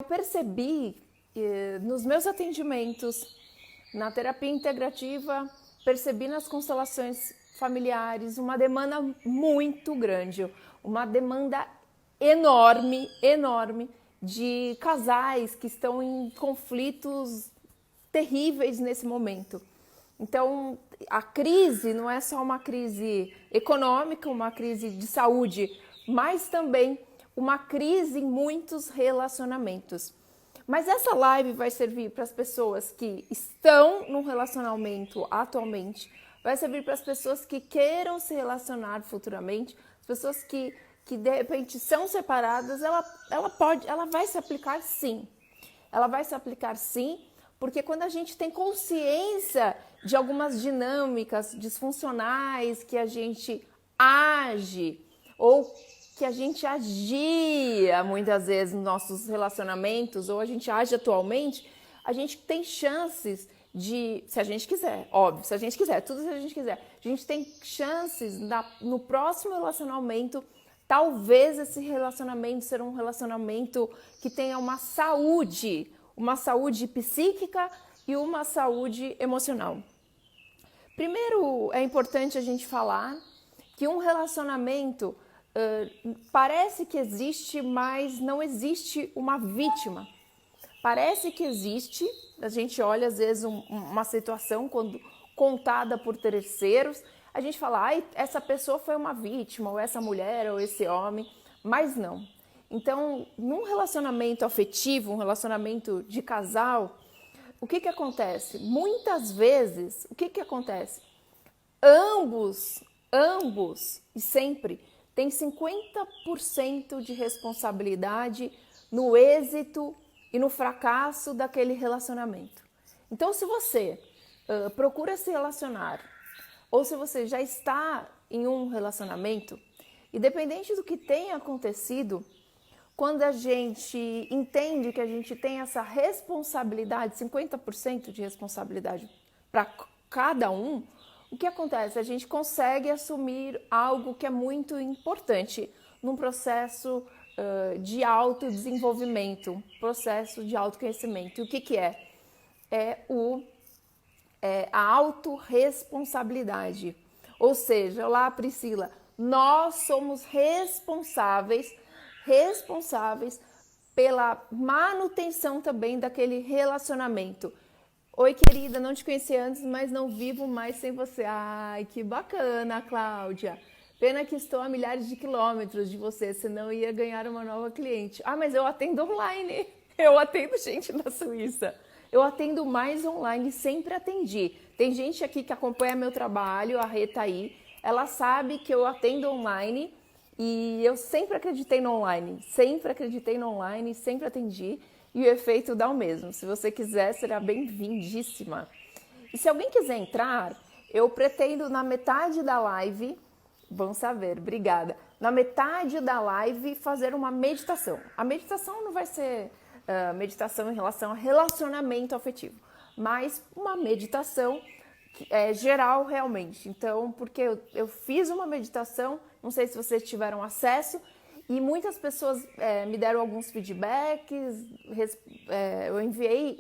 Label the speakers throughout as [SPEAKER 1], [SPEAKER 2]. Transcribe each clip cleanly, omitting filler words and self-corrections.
[SPEAKER 1] Eu percebi nos meus atendimentos, na terapia integrativa, percebi nas constelações familiares uma demanda muito grande, uma demanda enorme, enorme de casais que estão em conflitos terríveis nesse momento. Então, a crise não é só uma crise econômica, uma crise de saúde, mas também uma crise em muitos relacionamentos. Mas essa live vai servir para as pessoas que estão num relacionamento atualmente, vai servir para as pessoas que queiram se relacionar futuramente, as pessoas que de repente são separadas, ela vai se aplicar sim. Ela vai se aplicar sim, porque quando a gente tem consciência de algumas dinâmicas disfuncionais que a gente age ou que a gente agia muitas vezes nos nossos relacionamentos ou a gente age atualmente, a gente tem chances de, se a gente quiser, óbvio, se a gente quiser, tudo se a gente quiser, a gente tem chances no próximo relacionamento, talvez esse relacionamento ser um relacionamento que tenha uma saúde psíquica e uma saúde emocional. Primeiro, é importante a gente falar que um relacionamento parece que existe, mas não existe uma vítima. Parece que existe, a gente olha às vezes uma situação quando contada por terceiros, a gente fala, essa pessoa foi uma vítima, ou essa mulher, ou esse homem, mas não. Então, num relacionamento afetivo, um relacionamento de casal, o que acontece? Muitas vezes, o que acontece? Ambos, e sempre, têm 50% de responsabilidade no êxito e no fracasso daquele relacionamento. Então, se você procura se relacionar, ou se você já está em um relacionamento, independente do que tenha acontecido, quando a gente entende que a gente tem essa responsabilidade, 50% de responsabilidade para cada um, o que acontece? A gente consegue assumir algo que é muito importante num processo de autodesenvolvimento, um processo de autoconhecimento. E o que é? É a autorresponsabilidade. Ou seja, olá Priscila, nós somos responsáveis pela manutenção também daquele relacionamento. Oi, querida, não te conheci antes, mas não vivo mais sem você. Ai, que bacana, Cláudia. Pena que estou a milhares de quilômetros de você, senão ia ganhar uma nova cliente. Ah, mas eu atendo online. Eu atendo gente na Suíça. Eu atendo mais online, sempre atendi. Tem gente aqui que acompanha meu trabalho, a Rê tá aí. Ela sabe que eu atendo online e eu sempre acreditei no online. Sempre atendi. E o efeito dá o mesmo. Se você quiser, será bem-vindíssima. E se alguém quiser entrar, eu pretendo na metade da live, vão saber, obrigada, na metade da live fazer uma meditação. A meditação não vai ser meditação em relação a relacionamento afetivo, mas uma meditação geral realmente. Então, porque eu fiz uma meditação, não sei se vocês tiveram acesso, e muitas pessoas me deram alguns feedbacks,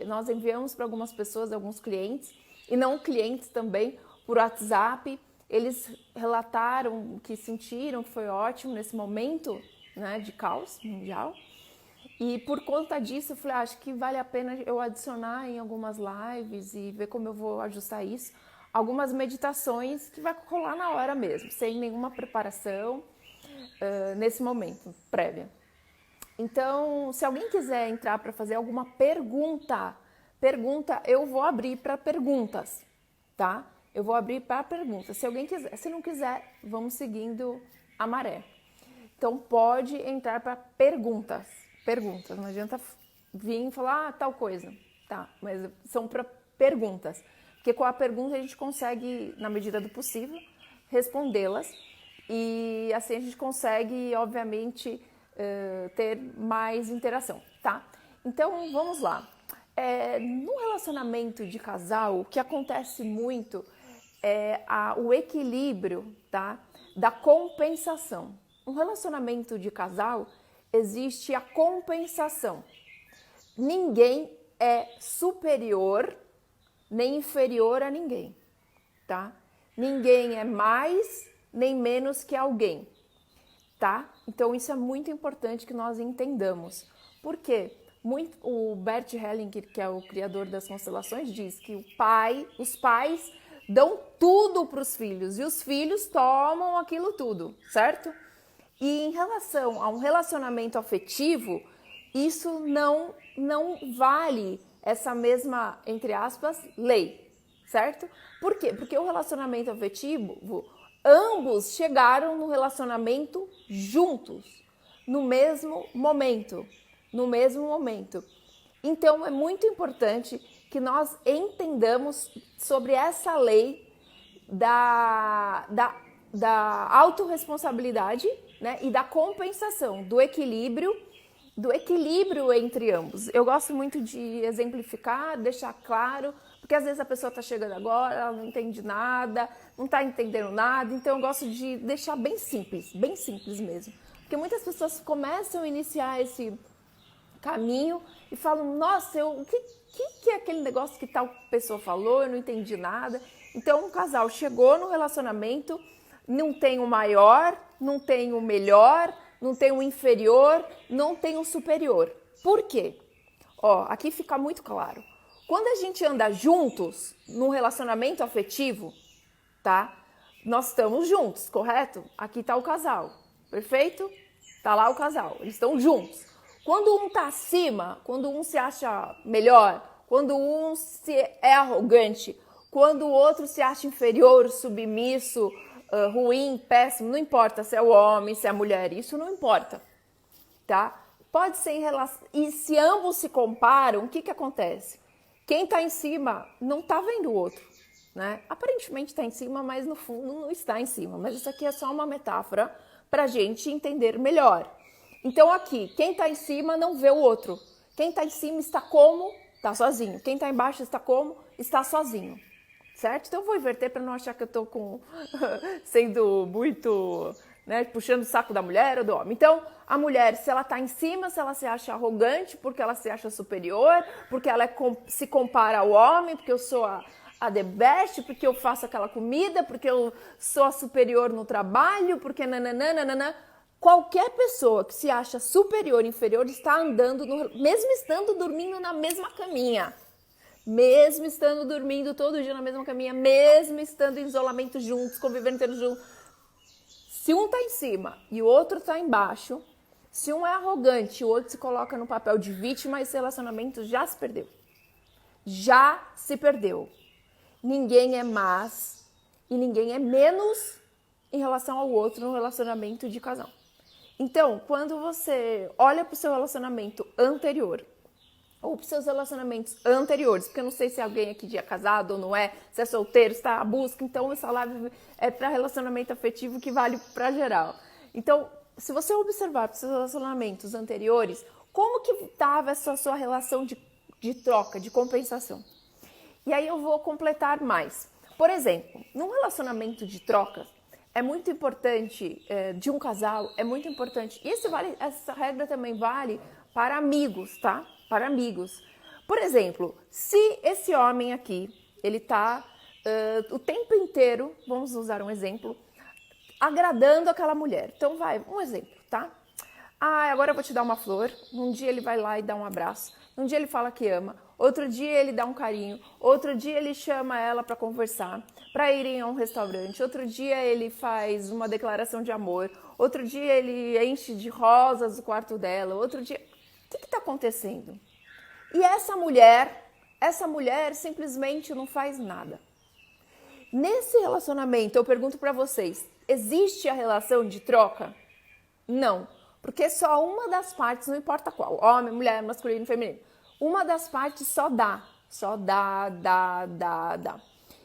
[SPEAKER 1] nós enviamos para algumas pessoas, alguns clientes, e não clientes também, por WhatsApp. Eles relataram o que sentiram, que foi ótimo nesse momento, né, de caos mundial. E por conta disso, eu falei, acho que vale a pena eu adicionar em algumas lives e ver como eu vou ajustar isso. Algumas meditações que vai rolar na hora mesmo, sem nenhuma preparação. Nesse momento, prévia. Então, se alguém quiser entrar para fazer alguma pergunta, eu vou abrir para perguntas, tá? Eu vou abrir para perguntas. Se alguém quiser, se não quiser, vamos seguindo a maré. Então, pode entrar para perguntas. Não adianta vir e falar, tal coisa. Tá, mas são para perguntas. Porque com a pergunta a gente consegue, na medida do possível, respondê-las. E assim a gente consegue, obviamente, ter mais interação, tá? Então, vamos lá. No relacionamento de casal, o que acontece muito é o equilíbrio, tá? Da compensação. Um relacionamento de casal existe a compensação. ninguém é superior nem inferior a ninguém, tá? Ninguém é mais nem menos que alguém, tá? Então isso é muito importante que nós entendamos. Por quê? O Bert Hellinger, que é o criador das constelações, diz que os pais dão tudo para os filhos e os filhos tomam aquilo tudo, certo? E em relação a um relacionamento afetivo, isso não vale essa mesma, entre aspas, lei, certo? Por quê? Porque o relacionamento afetivo, ambos chegaram no relacionamento juntos, no mesmo momento. Então, é muito importante que nós entendamos sobre essa lei da autorresponsabilidade, né, e da compensação, do equilíbrio entre ambos. Eu gosto muito de exemplificar, deixar claro, porque às vezes a pessoa está chegando agora, ela não entende nada, não está entendendo nada, então eu gosto de deixar bem simples mesmo. Porque muitas pessoas começam a iniciar esse caminho e falam, nossa, o que é aquele negócio que tal pessoa falou, eu não entendi nada. Então um casal chegou no relacionamento, não tem o maior, não tem o melhor, não tem o inferior, não tem o superior. Por quê? Ó, aqui fica muito claro. Quando a gente anda juntos num relacionamento afetivo, tá? Nós estamos juntos, correto? Aqui tá o casal, perfeito? Tá lá o casal, eles estão juntos. Quando um tá acima, quando um se acha melhor, quando um é arrogante, quando o outro se acha inferior, submisso, ruim, péssimo, não importa se é o homem, se é a mulher, isso não importa, tá? Pode ser em relação... E se ambos se comparam, o que acontece? Quem tá em cima não tá vendo o outro, né? Aparentemente tá em cima, mas no fundo não está em cima. Mas isso aqui é só uma metáfora pra gente entender melhor. Então aqui, quem tá em cima não vê o outro. Quem tá em cima está como? Tá sozinho. Quem tá embaixo está como? Está sozinho. Certo? Então eu vou inverter para não achar que eu tô sendo muito, né, puxando o saco da mulher ou do homem. Então, a mulher, se ela tá em cima, se ela se acha arrogante, porque ela se acha superior, porque ela se compara ao homem, porque eu sou a the best, porque eu faço aquela comida, porque eu sou a superior no trabalho, porque nananana. Qualquer pessoa que se acha superior, inferior, está andando, mesmo estando dormindo na mesma caminha. Mesmo estando dormindo todo dia na mesma caminha, mesmo estando em isolamento juntos, convivendo juntos. Se um tá em cima e o outro tá embaixo, se um é arrogante e o outro se coloca no papel de vítima, esse relacionamento já se perdeu. Já se perdeu. Ninguém é mais e ninguém é menos em relação ao outro no relacionamento de casal. Então, quando você olha para o seu relacionamento anterior, ou para os seus relacionamentos anteriores, porque eu não sei se alguém aqui é casado ou não é, se é solteiro, está à busca, então essa live é para relacionamento afetivo que vale para geral. Então, se você observar para os seus relacionamentos anteriores, como que estava essa sua relação de troca, de compensação? E aí eu vou completar mais. Por exemplo, num relacionamento de troca, é muito importante, de um casal, é muito importante, e essa regra também vale para amigos, tá? Para amigos. Por exemplo, se esse homem aqui, ele tá o tempo inteiro, vamos usar um exemplo, agradando aquela mulher. Então vai, um exemplo, tá? Ah, agora eu vou te dar uma flor. Um dia ele vai lá e dá um abraço. Um dia ele fala que ama. Outro dia ele dá um carinho. Outro dia ele chama ela para conversar, para irem a um restaurante. Outro dia ele faz uma declaração de amor. Outro dia ele enche de rosas o quarto dela. Outro dia... O que está acontecendo? E essa mulher simplesmente não faz nada. Nesse relacionamento, eu pergunto para vocês, existe a relação de troca? Não, porque só uma das partes, não importa qual, homem, mulher, masculino, feminino, uma das partes só dá.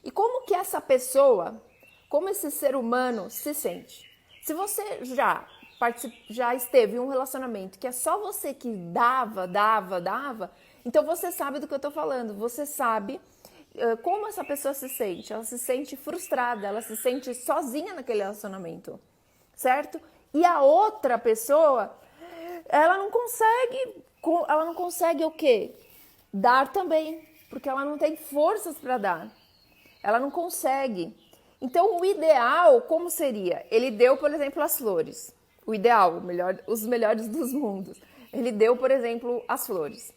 [SPEAKER 1] E como que essa pessoa, como esse ser humano se sente? Se você já esteve em um relacionamento que é só você que dava, então você sabe do que eu tô falando, você sabe como essa pessoa se sente, ela se sente frustrada, ela se sente sozinha naquele relacionamento, certo? E a outra pessoa, ela não consegue ela não consegue o quê? Dar também, porque ela não tem forças para dar. Ela não consegue. Então, o ideal, como seria? Ele deu, por exemplo, as flores. O ideal, os melhores dos mundos. Ele deu, por exemplo, as flores.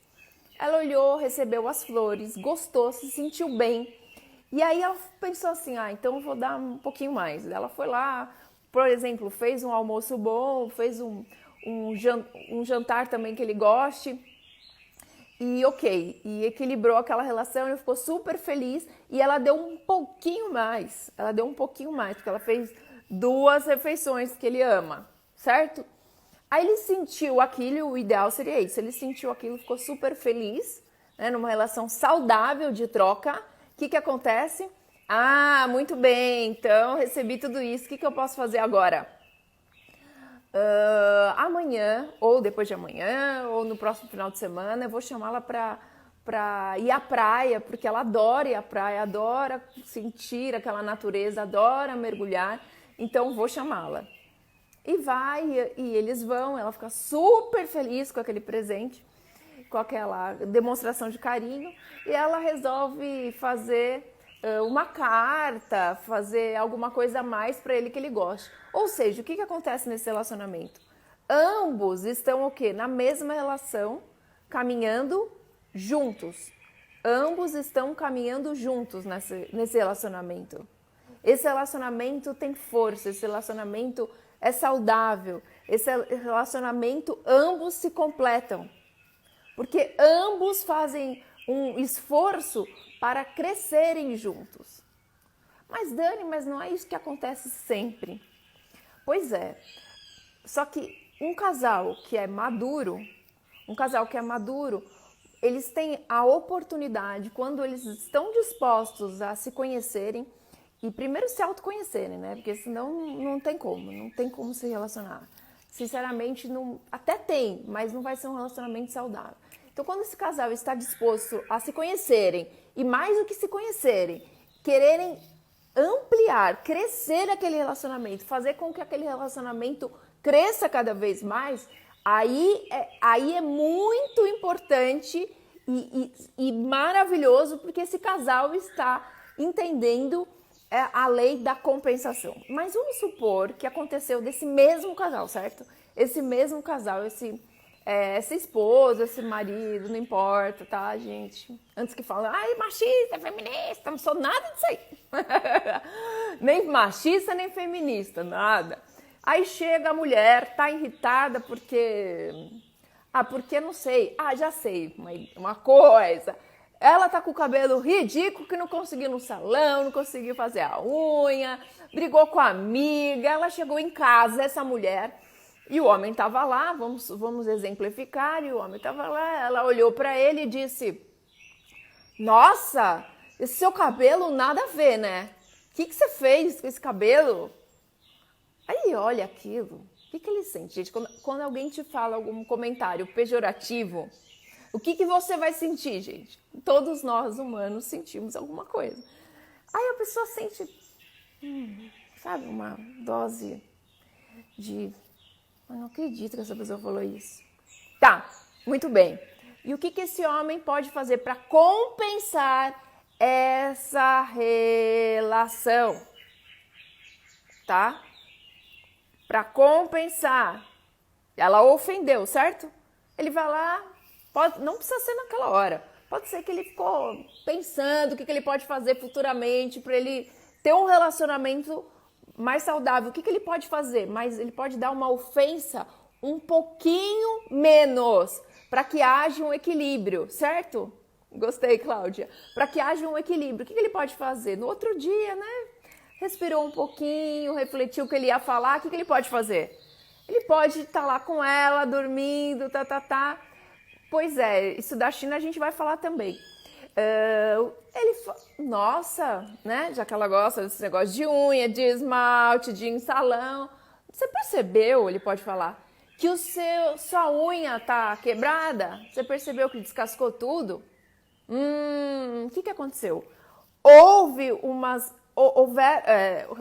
[SPEAKER 1] Ela olhou, recebeu as flores, gostou, se sentiu bem. E aí ela pensou assim, então eu vou dar um pouquinho mais. Ela foi lá, por exemplo, fez um almoço bom, fez um jantar também que ele goste. E e equilibrou aquela relação, ele ficou super feliz e ela deu um pouquinho mais. Ela deu um pouquinho mais, porque ela fez 2 refeições que ele ama, certo? Aí ele sentiu aquilo, o ideal seria isso, ele sentiu aquilo, ficou super feliz, né, numa relação saudável de troca. O que acontece? Muito bem, então recebi tudo isso, o que eu posso fazer agora? Amanhã, ou depois de amanhã, ou no próximo final de semana, eu vou chamá-la para ir à praia, porque ela adora ir à praia, adora sentir aquela natureza, adora mergulhar, então vou chamá-la. E vai, e eles vão, ela fica super feliz com aquele presente, com aquela demonstração de carinho, e ela resolve fazer uma carta, fazer alguma coisa a mais para ele que ele goste. Ou seja, o que acontece nesse relacionamento? Ambos estão o quê? Na mesma relação, caminhando juntos. Ambos estão caminhando juntos nesse relacionamento. Esse relacionamento tem força, esse relacionamento é saudável, esse relacionamento ambos se completam. Porque ambos fazem um esforço para crescerem juntos. Mas Dani, não é isso que acontece sempre. Pois é, só que um casal que é maduro, eles têm a oportunidade, quando eles estão dispostos a se conhecerem, e primeiro se autoconhecerem, né? Porque senão não tem como se relacionar. Sinceramente, até tem, mas não vai ser um relacionamento saudável. Então, quando esse casal está disposto a se conhecerem, e mais do que se conhecerem, quererem ampliar, crescer aquele relacionamento, fazer com que aquele relacionamento cresça cada vez mais, aí é muito importante e maravilhoso, porque esse casal está entendendo a lei da compensação. Mas vamos supor que aconteceu desse mesmo casal, certo? Esse mesmo casal, essa esposa, esse marido, não importa, tá, gente? Antes que falem, machista, feminista, não sou nada disso aí. Nem machista, nem feminista, nada. Aí chega a mulher, tá irritada porque não sei. Já sei, uma coisa. Ela tá com o cabelo ridículo, que não conseguiu no salão, não conseguiu fazer a unha, brigou com a amiga, ela chegou em casa, essa mulher, e o homem tava lá, vamos exemplificar, e o homem tava lá, ela olhou para ele e disse, nossa, esse seu cabelo nada a ver, né? O que você fez com esse cabelo? Aí olha aquilo, o que ele sente, gente? Quando alguém te fala algum comentário pejorativo, o que você vai sentir, gente? Todos nós humanos sentimos alguma coisa. Aí a pessoa sente, sabe, uma dose de... Eu não acredito que essa pessoa falou isso. Tá, muito bem. E o que esse homem pode fazer para compensar essa relação? Tá? Para compensar. Ela ofendeu, certo? Ele vai lá, não precisa ser naquela hora. Pode ser que ele ficou pensando o que ele pode fazer futuramente para ele ter um relacionamento mais saudável. O que ele pode fazer? Mas ele pode dar uma ofensa um pouquinho menos para que haja um equilíbrio, certo? Gostei, Cláudia. Para que haja um equilíbrio. O que ele pode fazer? No outro dia, né? Respirou um pouquinho, refletiu o que ele ia falar. O que ele pode fazer? Ele pode estar lá com ela, dormindo, Pois é, isso da China a gente vai falar também. Nossa, né? Já que ela gosta desse negócio de unha, de esmalte, de salão. Você percebeu, ele pode falar, que sua unha tá quebrada? Você percebeu que descascou tudo? O que aconteceu? Houve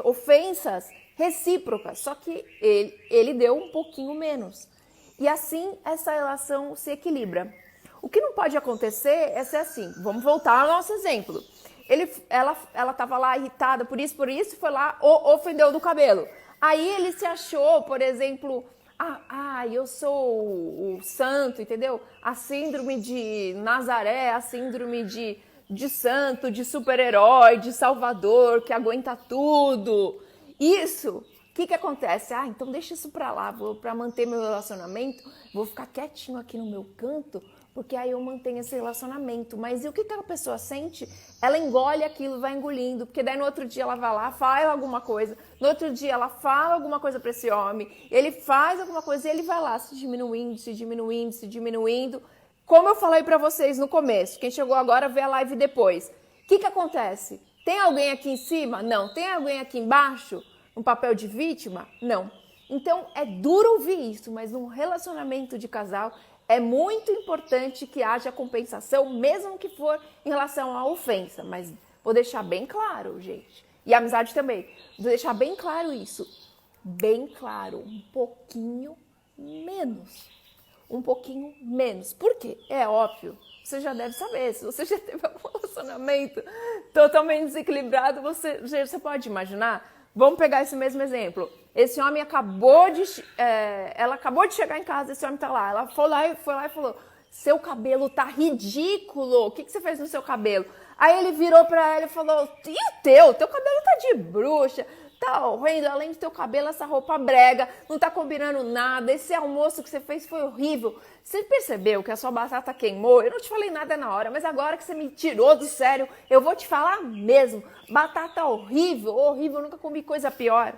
[SPEAKER 1] ofensas recíprocas, só que ele deu um pouquinho menos. E assim essa relação se equilibra. O que não pode acontecer é ser assim. Vamos voltar ao nosso exemplo. Ela estava lá irritada por isso, foi lá, ofendeu do cabelo. Aí ele se achou, por exemplo, eu sou o santo, entendeu? A síndrome de Nazaré, a síndrome de santo, de super-herói, de salvador, que aguenta tudo. Isso, o que acontece? Então deixa isso pra lá, pra manter meu relacionamento, vou ficar quietinho aqui no meu canto, porque aí eu mantenho esse relacionamento. Mas e o que a pessoa sente? Ela engole aquilo, vai engolindo, porque daí no outro dia ela vai lá, fala alguma coisa, no outro dia ela fala alguma coisa para esse homem, ele faz alguma coisa e ele vai lá se diminuindo. Como eu falei para vocês no começo, quem chegou agora vê a live depois. O que acontece? Tem alguém aqui em cima? Não. Tem alguém aqui embaixo? Um papel de vítima? Não. Então é duro ouvir isso, mas num relacionamento de casal é muito importante que haja compensação, mesmo que for em relação à ofensa. Mas vou deixar bem claro, gente. E a amizade também. Vou deixar bem claro isso. Bem claro. Um pouquinho menos. Um pouquinho menos. Por quê? É óbvio. Você já deve saber. Se você já teve um relacionamento totalmente desequilibrado, você pode imaginar. Vamos pegar esse mesmo exemplo. Esse homem ela acabou de chegar em casa, esse homem tá lá. Ela foi lá e falou, seu cabelo tá ridículo. O que você fez no seu cabelo? Aí ele virou pra ela e falou, e o teu? Teu cabelo tá de bruxa. Tá horrendo, além do teu cabelo, essa roupa brega, não tá combinando nada, esse almoço que você fez foi horrível. Você percebeu que a sua batata queimou? Eu não te falei nada na hora, mas agora que você me tirou do sério, eu vou te falar mesmo. Batata horrível, horrível, eu nunca comi coisa pior.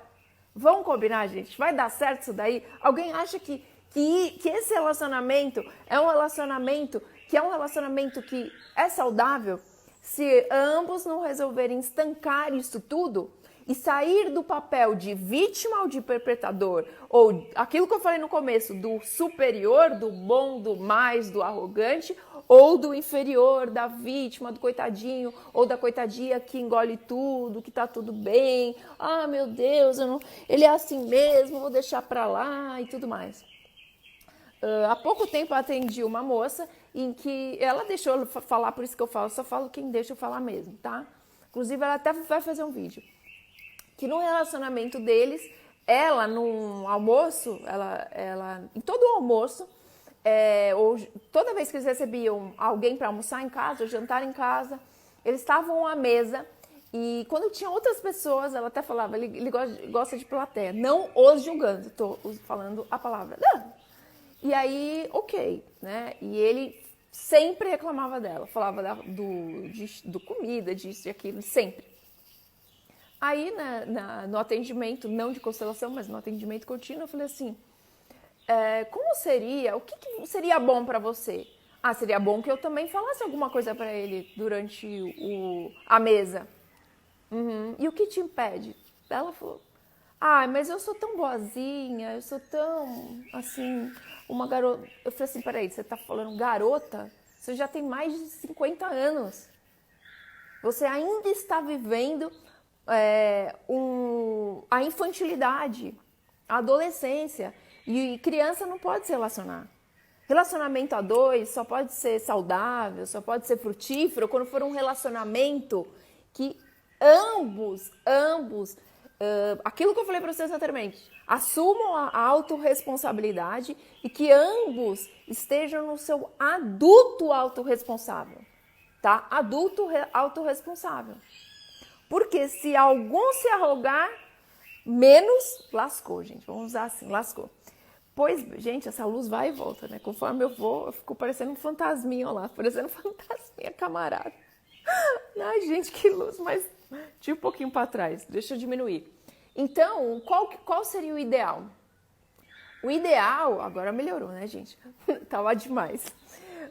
[SPEAKER 1] Vamos combinar, gente? Vai dar certo isso daí? Alguém acha que esse relacionamento é um relacionamento que é saudável? Se ambos não resolverem estancar isso tudo, e sair do papel de vítima ou de perpetrador, ou aquilo que eu falei no começo, do superior, do bom, do mais, do arrogante, ou do inferior, da vítima, do coitadinho, ou da coitadinha que engole tudo, que tá tudo bem, meu Deus, ele é assim mesmo, vou deixar pra lá e tudo mais. Há pouco tempo eu atendi uma moça em que ela deixou eu falar, por isso que eu falo, só falo quem deixa eu falar mesmo, tá? Inclusive ela até vai fazer um vídeo. Que no relacionamento deles, ela num almoço, em todo o almoço, ou toda vez que eles recebiam alguém para almoçar em casa, ou jantar em casa, eles estavam à mesa e quando tinha outras pessoas, ela até falava, ele gosta de plateia, não os julgando, estou falando a palavra. Não. E aí, ok, né? E ele sempre reclamava dela, falava do comida, disso e aquilo, sempre. Aí, no atendimento, não de constelação, mas no atendimento contínuo, eu falei assim, como seria, o que seria bom para você? Seria bom que eu também falasse alguma coisa para ele durante a mesa. E o que te impede? Ela falou, mas eu sou tão boazinha, eu sou tão, assim, uma garota. Eu falei assim, peraí, você tá falando garota? Você já tem mais de 50 anos. Você ainda está vivendo a infantilidade, a adolescência. E criança não pode se relacionar. Relacionamento a dois só pode ser saudável, só pode ser frutífero quando for um relacionamento que ambos, aquilo que eu falei para vocês anteriormente, assumam a autorresponsabilidade e que ambos estejam no seu adulto autorresponsável, tá? Adulto autorresponsável. Porque se algum se arrogar, menos lascou, gente. Vamos usar assim, lascou. Pois, gente, essa luz vai e volta, né? Conforme eu vou, eu fico parecendo um fantasminha lá. Parecendo um fantasminha, camarada. Ai, gente, que luz. Mas tira um pouquinho para trás. Deixa eu diminuir. Então, qual seria o ideal? O ideal... Agora melhorou, né, gente? Tava demais.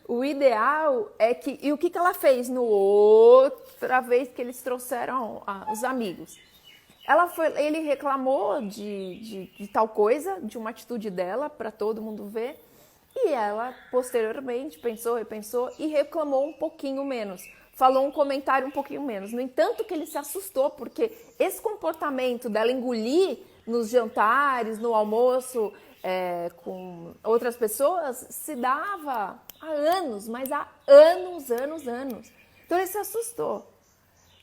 [SPEAKER 1] O ideal é que... E o que ela fez no outra vez que eles trouxeram os amigos? Ele reclamou de tal coisa, de uma atitude dela, para todo mundo ver. E ela, posteriormente, repensou e reclamou um pouquinho menos. Falou um comentário um pouquinho menos. No entanto, que ele se assustou, porque esse comportamento dela engolir nos jantares, no almoço, com outras pessoas se dava há anos, mas há anos. Então ele se assustou.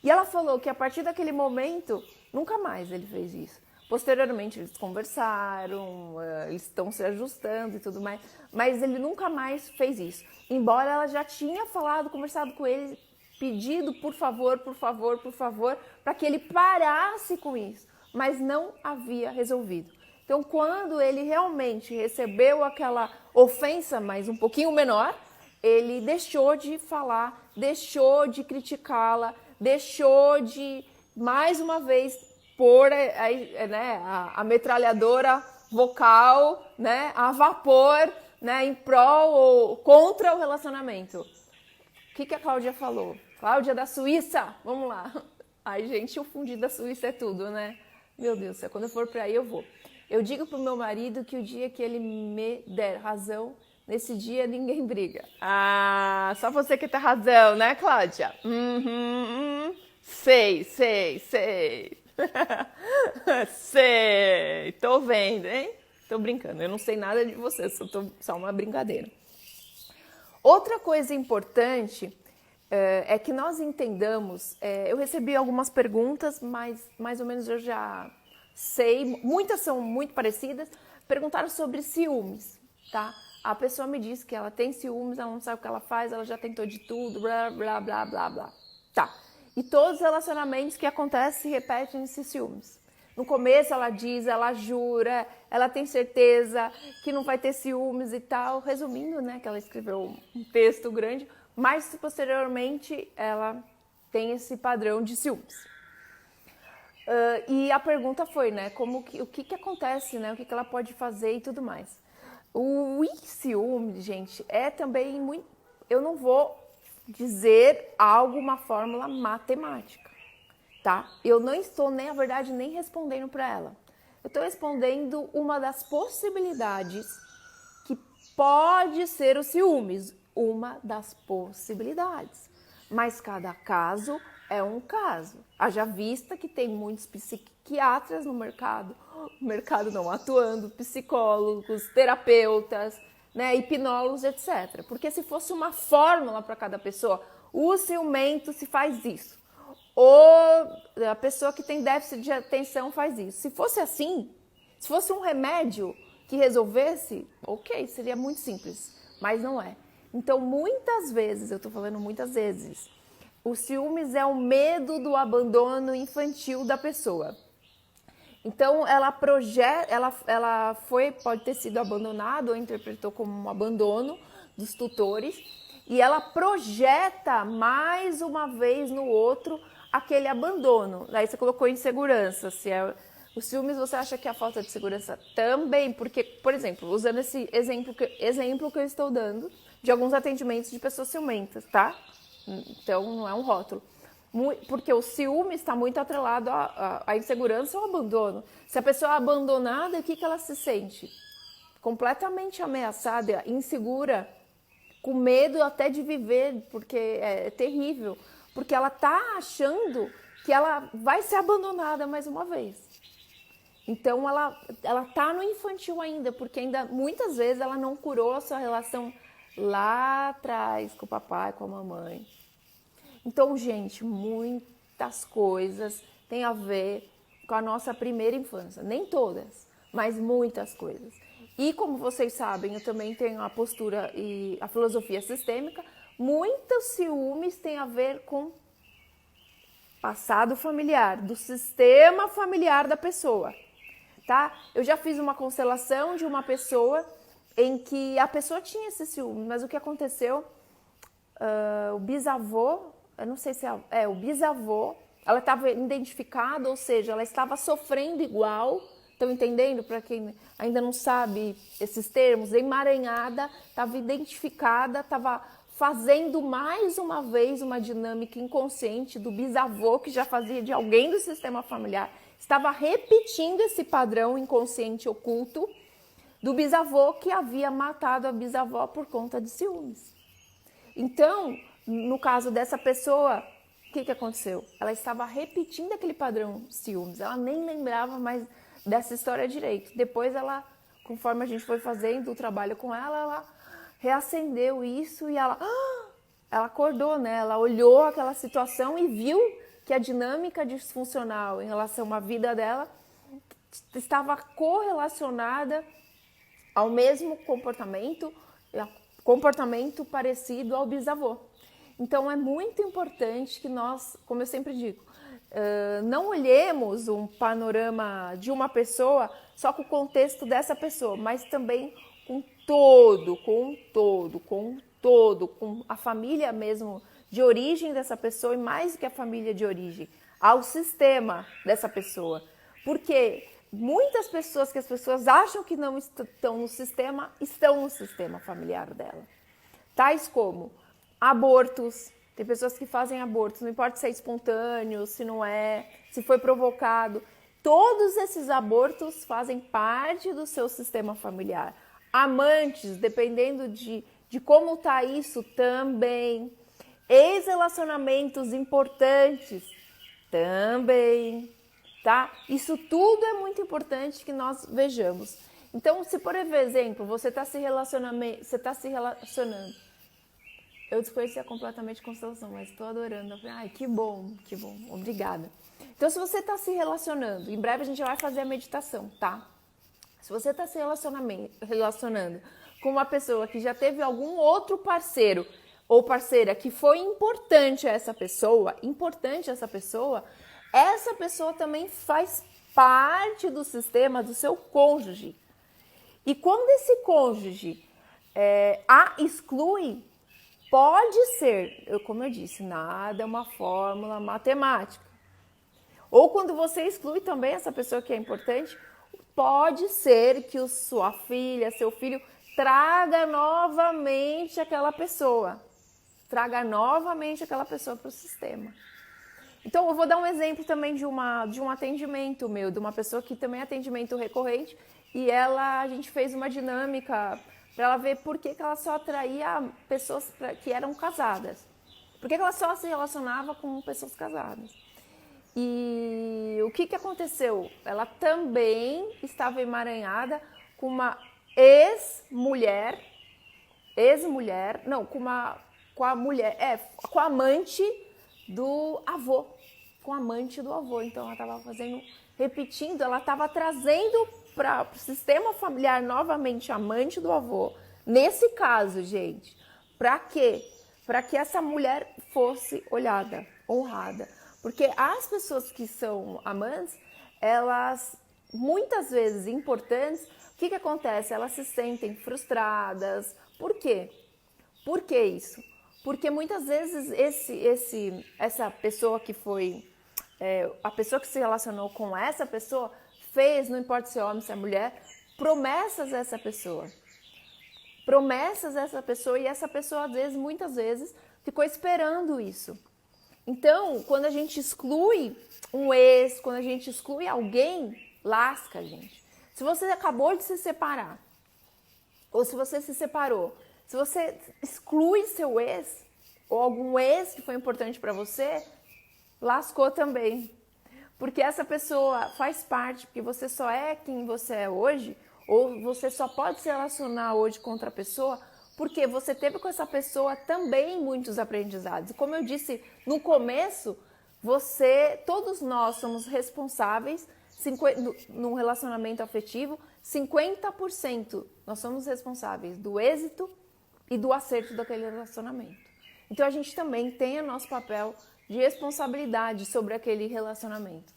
[SPEAKER 1] E ela falou que a partir daquele momento, nunca mais ele fez isso. Posteriormente eles conversaram, eles estão se ajustando e tudo mais, mas ele nunca mais fez isso. Embora ela já tinha conversado com ele, pedido por favor, para que ele parasse com isso, mas não havia resolvido. Então, quando ele realmente recebeu aquela ofensa, mas um pouquinho menor, ele deixou de falar, deixou de criticá-la, deixou de, mais uma vez, pôr a metralhadora vocal, né, a vapor, né, em prol ou contra o relacionamento. O que a Cláudia falou? Cláudia da Suíça, vamos lá. Ai, gente, o fundi da Suíça é tudo, né? Meu Deus do céu, quando eu for para aí eu vou. Eu digo pro meu marido que o dia que ele me der razão, nesse dia ninguém briga. Ah, só você que tem razão, né, Cláudia? Sei. Sei, tô vendo, hein? Tô brincando, eu não sei nada de você, só uma brincadeira. Outra coisa importante é que nós entendamos, eu recebi algumas perguntas, mas mais ou menos eu já sei, muitas são muito parecidas, perguntaram sobre ciúmes, tá? A pessoa me disse que ela tem ciúmes, ela não sabe o que ela faz, ela já tentou de tudo, blá, blá, blá, blá, blá. Tá. E todos os relacionamentos que acontecem se repetem nesses ciúmes. No começo ela diz, ela jura, ela tem certeza que não vai ter ciúmes e tal. Resumindo, né, que ela escreveu um texto grande, mas posteriormente ela tem esse padrão de ciúmes. E a pergunta foi, né, o que acontece, né, o que ela pode fazer e tudo mais. O ciúme, gente, é também muito... Eu não vou dizer uma fórmula matemática, tá? Eu não estou, na verdade, nem respondendo para ela. Eu estou respondendo uma das possibilidades que pode ser o ciúmes. Uma das possibilidades. Mas cada caso é um caso. Haja vista que tem muitos psiquiatras no mercado não atuando, psicólogos, terapeutas, né, hipnólogos, etc. Porque se fosse uma fórmula para cada pessoa, o ciumento se faz isso, ou a pessoa que tem déficit de atenção faz isso. Se fosse assim, se fosse um remédio que resolvesse, ok, seria muito simples, mas não é. Então, muitas vezes, eu estou falando muitas vezes, o ciúmes é o medo do abandono infantil da pessoa. Então, ela pode ter sido abandonada ou interpretou como um abandono dos tutores e ela projeta mais uma vez no outro aquele abandono. Daí você colocou insegurança. Os ciúmes, você acha que é a falta de segurança também? Porque, por exemplo, usando esse exemplo que eu estou dando de alguns atendimentos de pessoas ciumentas, tá? Então, não é um rótulo. Porque o ciúme está muito atrelado à insegurança ou ao abandono. Se a pessoa é abandonada, o que ela se sente? Completamente ameaçada, insegura, com medo até de viver, porque é terrível. Porque ela está achando que ela vai ser abandonada mais uma vez. Então, ela está no infantil ainda, porque ainda muitas vezes ela não curou a sua relação lá atrás com o papai, com a mamãe. Então, gente, muitas coisas têm a ver com a nossa primeira infância. Nem todas, mas muitas coisas. E como vocês sabem, eu também tenho a postura e a filosofia sistêmica. Muitos ciúmes têm a ver com passado familiar, do sistema familiar da pessoa, tá? Eu já fiz uma constelação de uma pessoa em que a pessoa tinha esse ciúme, mas o que aconteceu? O bisavô, eu não sei se o bisavô, ela estava identificada, ou seja, ela estava sofrendo igual, estão entendendo? Para quem ainda não sabe esses termos, emaranhada, estava identificada, estava fazendo mais uma vez uma dinâmica inconsciente do bisavô, que já fazia de alguém do sistema familiar, estava repetindo esse padrão inconsciente oculto do bisavô que havia matado a bisavó por conta de ciúmes. Então, no caso dessa pessoa, o que aconteceu? Ela estava repetindo aquele padrão de ciúmes, ela nem lembrava mais dessa história direito. Depois ela conforme a gente foi fazendo o trabalho com ela, ela reacendeu isso e ela acordou, né? Ela olhou aquela situação e viu que a dinâmica disfuncional em relação à vida dela estava correlacionada ao mesmo comportamento parecido ao bisavô. Então é muito importante que nós, como eu sempre digo, não olhemos um panorama de uma pessoa só com o contexto dessa pessoa, mas também com a família mesmo de origem dessa pessoa e mais do que a família de origem, ao sistema dessa pessoa. Porque muitas pessoas que as pessoas acham que não estão no sistema familiar dela. Tais como abortos. Tem pessoas que fazem abortos, não importa se é espontâneo, se não é, se foi provocado. Todos esses abortos fazem parte do seu sistema familiar. Amantes, dependendo de como está isso também. Ex-relacionamentos importantes também, tá? Isso tudo é muito importante que nós vejamos. Então, se por exemplo, você está se relacionando, eu desconhecia completamente a constelação, mas estou adorando. Ai, que bom, obrigada. Então, se você está se relacionando, em breve a gente vai fazer a meditação, tá? Se você está se relacionando com uma pessoa que já teve algum outro parceiro ou parceira que foi importante essa pessoa também faz parte do sistema do seu cônjuge. E quando esse cônjuge a exclui, pode ser, como eu disse, nada é uma fórmula matemática. Ou quando você exclui também essa pessoa que é importante, pode ser que sua filha, seu filho, traga novamente aquela pessoa para o sistema. Então, eu vou dar um exemplo também de um atendimento meu, de uma pessoa que também é atendimento recorrente, e a gente fez uma dinâmica para ela ver por que ela só atraía pessoas que eram casadas. Por que ela só se relacionava com pessoas casadas. E o que aconteceu? Ela também estava emaranhada com uma com a amante do avô. Então ela estava ela estava trazendo para o sistema familiar novamente a amante do avô. Nesse caso, gente, para quê? Para que essa mulher fosse olhada, honrada. Porque as pessoas que são amantes, elas, muitas vezes importantes, o que acontece? Elas se sentem frustradas. Por quê? Por que isso? Porque muitas vezes essa pessoa que foi... a pessoa que se relacionou com essa pessoa fez, não importa se é homem, se é mulher, promessas a essa pessoa. E essa pessoa, muitas vezes, ficou esperando isso. Então, quando a gente exclui um ex, quando a gente exclui alguém, lasca a gente. Se você acabou de se separar, ou se você se separou, se você exclui seu ex, ou algum ex que foi importante para você, lascou também. Porque essa pessoa faz parte, porque você só é quem você é hoje, ou você só pode se relacionar hoje com outra pessoa, porque você teve com essa pessoa também muitos aprendizados. Como eu disse no começo, todos nós somos responsáveis, num relacionamento afetivo, 50% nós somos responsáveis do êxito e do acerto daquele relacionamento. Então a gente também tem o nosso papel de responsabilidade sobre aquele relacionamento,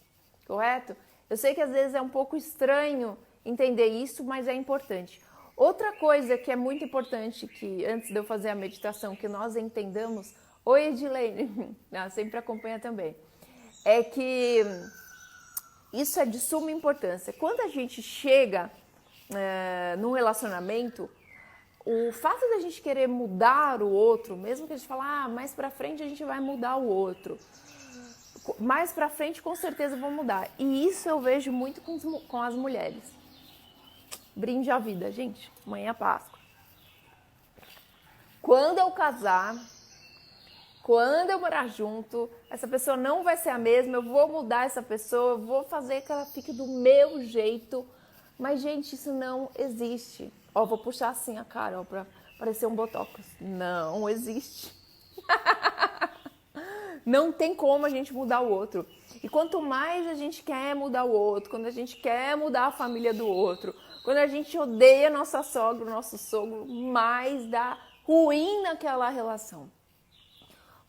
[SPEAKER 1] correto? Eu sei que às vezes é um pouco estranho entender isso, mas é importante. Outra coisa que é muito importante, que antes de eu fazer a meditação, que nós entendamos, oi Edilene, sempre acompanha também, é que isso é de suma importância. Quando a gente chega num relacionamento, o fato da gente querer mudar o outro, mesmo que a gente fale, mais pra frente a gente vai mudar o outro, mais pra frente com certeza vão mudar. E isso eu vejo muito com as mulheres. Brinde a vida, gente. Amanhã é Páscoa. Quando eu casar, quando eu morar junto, essa pessoa não vai ser a mesma, eu vou mudar essa pessoa, eu vou fazer que ela fique do meu jeito, Mas, gente, isso não existe. Ó, vou puxar assim a cara, ó, pra parecer um botox. Não existe. Não tem como a gente mudar o outro. E quanto mais a gente quer mudar o outro, quando a gente quer mudar a família do outro, quando a gente odeia nossa sogra, nosso sogro, mais dá ruim naquela relação.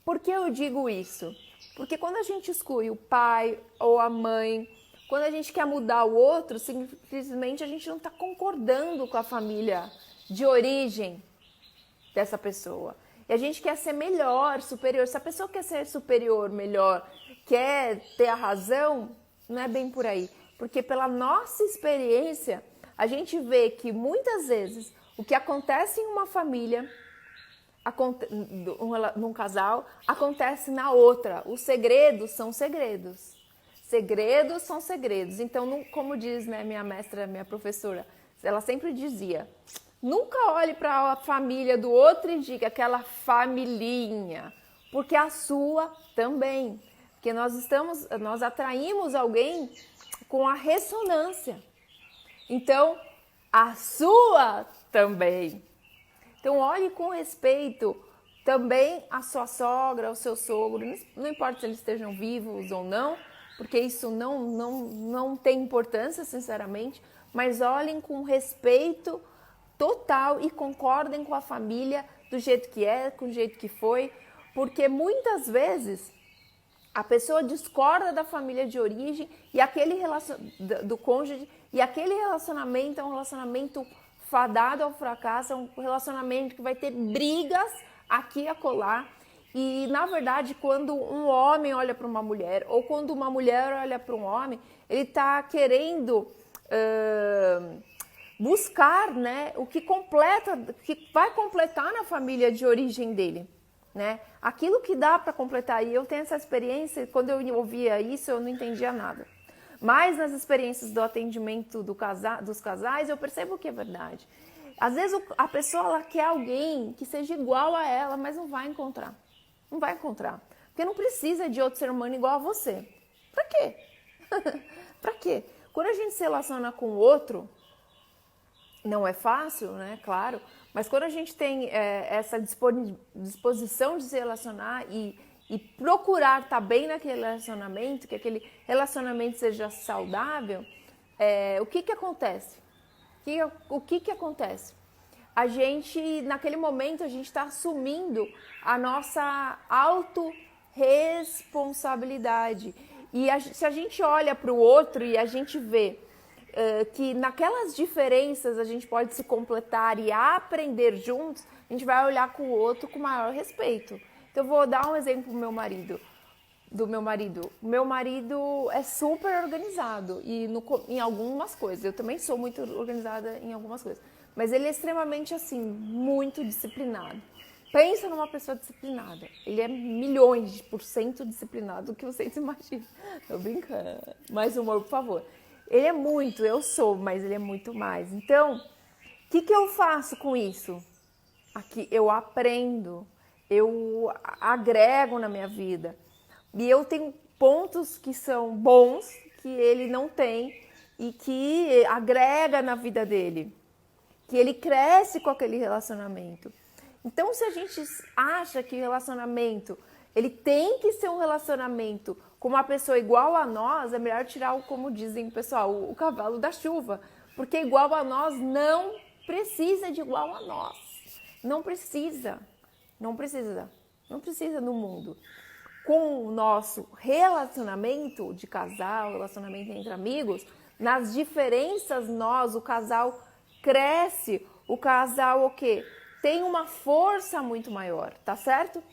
[SPEAKER 1] Por que eu digo isso? Porque quando a gente exclui o pai ou a mãe, quando a gente quer mudar o outro, simplesmente a gente não está concordando com a família de origem dessa pessoa. E a gente quer ser melhor, superior. Se a pessoa quer ser superior, melhor, quer ter a razão, não é bem por aí. Porque pela nossa experiência, a gente vê que muitas vezes o que acontece em uma família, num casal, acontece na outra. Os segredos são segredos. Segredos são segredos. Então, como diz, né, minha mestra, minha professora, ela sempre dizia: nunca olhe para a família do outro e diga aquela familhinha, porque a sua também. Porque nós atraímos alguém com a ressonância. Então, a sua também. Então, olhe com respeito também a sua sogra, o seu sogro. Não importa se eles estejam vivos ou não, porque isso não tem importância, sinceramente. Mas olhem com respeito total e concordem com a família do jeito que é, com o jeito que foi. Porque muitas vezes a pessoa discorda da família de origem e do cônjuge, e aquele relacionamento é um relacionamento fadado ao fracasso, é um relacionamento que vai ter brigas aqui e acolá. E, na verdade, quando um homem olha para uma mulher, ou quando uma mulher olha para um homem, ele está querendo buscar, né, o que vai completar na família de origem dele. Né? Aquilo que dá para completar, e eu tenho essa experiência, quando eu ouvia isso eu não entendia nada, mas nas experiências do atendimento dos casais eu percebo que é verdade. Às vezes a pessoa ela quer alguém que seja igual a ela, mas não vai encontrar, porque não precisa de outro ser humano igual a você. Pra quê? Pra quê? Quando a gente se relaciona com o outro, não é fácil, né? Claro. Mas quando a gente tem essa disposição de se relacionar e procurar estar bem naquele relacionamento, que aquele relacionamento seja saudável, o que acontece? O que acontece? A gente, naquele momento, a gente está assumindo a nossa autorresponsabilidade. E se a gente olha para o outro e a gente vê que naquelas diferenças a gente pode se completar e aprender juntos, a gente vai olhar com o outro com maior respeito. Então eu vou dar um exemplo do meu marido. O meu marido é super organizado em algumas coisas. Eu também sou muito organizada em algumas coisas. Mas ele é extremamente, assim, muito disciplinado. Pensa numa pessoa disciplinada. Ele é milhões de % disciplinado do que vocês imaginam. Tô brincando. Mais humor, por favor. Ele é muito, eu sou, mas ele é muito mais. Então, o que eu faço com isso? Aqui eu aprendo, eu agrego na minha vida. E eu tenho pontos que são bons, que ele não tem, e que agrega na vida dele. Que ele cresce com aquele relacionamento. Então, se a gente acha que relacionamento, ele tem que ser um relacionamento com uma pessoa igual a nós, é melhor tirar, como dizem o pessoal, o cavalo da chuva. Porque igual a nós não precisa de igual a nós. Não precisa no mundo. Com o nosso relacionamento de casal, relacionamento entre amigos, nas diferenças o casal cresce, o casal tem uma força muito maior, tá certo?